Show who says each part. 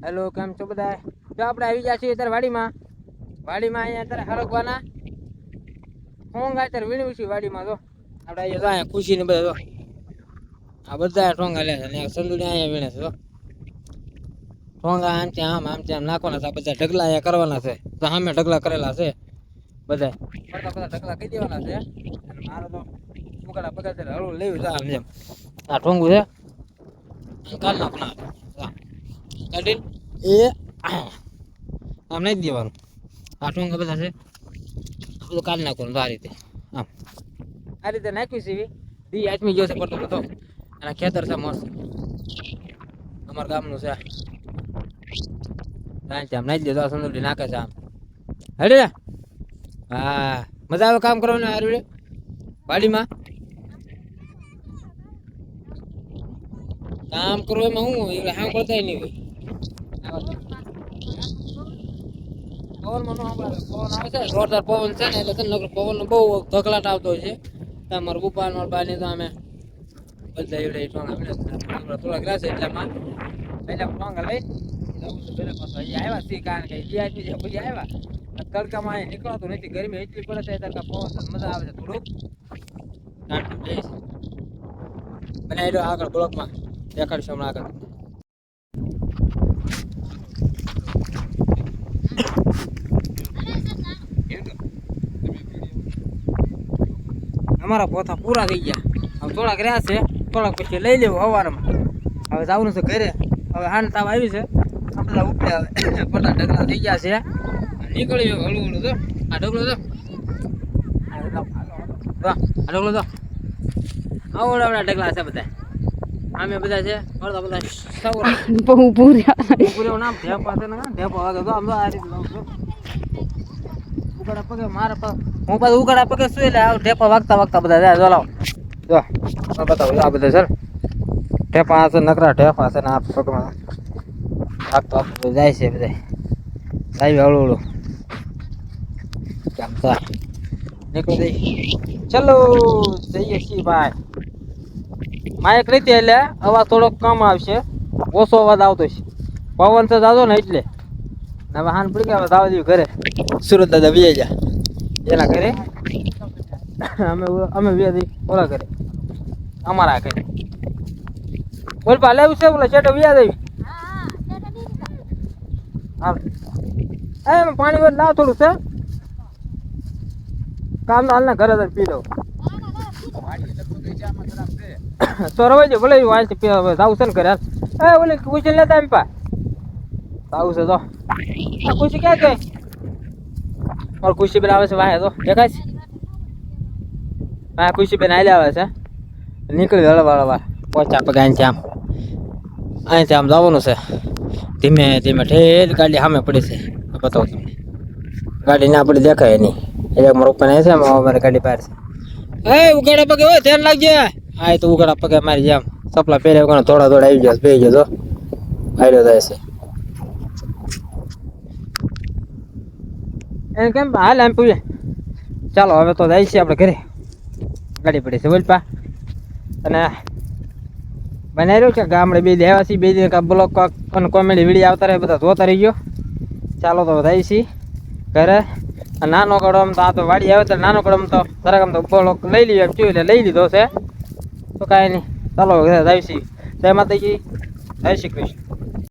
Speaker 1: Hello, કેમ છો બધા? જો આપણે આવી ગયા છીએ અત્યારે વાડીમાં અહીંયા અત્યારે હરગવાના ઠોંગા અત્યારે વીણવી છીએ વાડીમાં. જો આપણે અહીંયા ખુશી ને બધા જો આ બધા ઠોંગા લે છે અને સંદુડી અહીંયા વીણે છે. જો ઠોંગા આમ ત્યાં નાખવાના છે. બધા ઢગલા અહીંયા કરવાના છે. તો સામે ઢગલા કરેલા છે બધા ઢગલા કહી દેવાના છે. અને મારો તો ઉગાડા પગાર હળવું લેવું છે. આમ જેમ આ ઠોંગું છે કાલ નાખના કાઢી એ આમ નહીં દેવાનું. આ ઠોંગા બધા છે બધું કાઢી નાખવાનું. આ રીતે નાખ્યું છે. દી આચમી ગયો છે પડતો બધો. અને ખેતર છે મસ્ત અમારા ગામનું છે. આમ નાખી દેતો સંદુડી નાખે છે આમ. હડે હા, મજા આવે કામ કરવાનું હારું વાડીમાં. કામ કરવું એમાં શું હોય? હામ કરતા નહીં હોય. પવનમાં નો પવન આવે છે, જોરદાર પવન છે ને એટલે પવન નો બહુ ધકલાટ આવતો હોય છે. તમારા ગુપાન બાની તો અમે બધા એવડે થોડા ગ્લાસ એટલામાં પહેલા માંગા લઈ આવ્યા છે. કારણ કે પછી આવ્યા તડકામાં અહીં નીકળતું નથી. ગરમી એટલી પડે છે તડકા પવન મજા આવે છે. થોડુંક બનાવી દો આગળ બ્લોકમાં દેખાડશું હમણાં આગળ. અમારા પોતા પૂરા થઈ ગયા. હવે થોડાક રહ્યા છે, થોડાક પછી લઈ લેવું સવારમાં. હવે જવાનું છે ઘરે. હવે હાન તાવ આવી છે. આ બધા ઉપડે હવે બધા ઢગલા થઈ ગયા છે. નીકળી હળવું હળવું તો આ ઢગલો તો આ ઢગલો તો આવડા ઢગલા છે બધા. આમે બધા છે અડધા બધા બહુ પૂર્યા નામ ઢેપા છે ને ઢેપા વાગે તો આમ તો આ રીતે ઉગાડા પગે મારે હું પાછું ઉગાડા પગે શું એટલે ઢેપા વાગતા બધા જાય. જો લાવ જો બતાવો આ બધા સર ઢેપા છે, નકરા ઢેપા છે ને આ પગમાં વાગતા જાય છે બધા. સાહેબ હળવું કેમ થાય નીકળી જઈ. ચલો જઈએ છીએ ભાઈ. માઇક નથી એટલે અવાજ થોડોક કમ આવશે, ઓછો અવાજ આવતો છે. પવન તો જાજો ને એટલે. હવે હાન પડી ગયા દાવા દઉં ઘરે. સુરત દાદા વી જા એના ઘરે. અમે વી ઓલા ઘરે અમારા ઘરે. બોલ પા લેવું છે બોલા ચેટો વ્યા દેવી. હા એ પાણી વર લાવ થોડું છે. કામ હાલ ના ઘરે પી દઉં તો રવાઈ ભલે વાંચ જાવું છે ને ઘરે. એ ઓલી ખુશી લેતા એમ પા જાવું છે તો આ ખુશી ક્યાં ગઈ? ઓર ખુશી બેન આવે છે વાહે તો દેખાય છે. હા ખુશી બેન આલે આવે છે. નીકળી હળવા પહોંચ્યા પગે અહીંથી આમ જવાનું છે. ધીમે ધીમે ઠેર ગાડી સામે પડી છે. બતાવો તમને ગાડી ના પડી દેખાય નહીં. એક મારો ઉપર છે અમારે ગાડી બહાર છે. એ ઉગાડા પગે હોય ધ્યાન લાગજે. હા તો ઉગાડા પગે મારી જેમ સપલા પહેર્યા વગર થોડા આવી ગયા બે ગયો તો આડ્યો જાય છે. એને કેમ હાલ એમ પૂછે. ચાલો હવે તો જાય છે આપણે ઘરે. ગાડી પડી છે બોલ પા. અને બનાવી રહ્યું છે ગામડે બે દેવા છીએ. બે દિન બ્લોક અને કોમેડી વિડીયો આવતા રહે બધા જોતા રહી ગયો. ચાલો તો જાય છીએ ઘરે. નાનો કડમ તો આ તો વાડી આવે તો નાનો કડમ તો જરાક આમ તો બ્લોક લઈ લઈએ એમ એટલે લઈ લીધો છે. તો કાંઈ નહીં ચાલો ઘરે જાય છીએ. જય માતાજી, જય શ્રી કૃષ્ણ.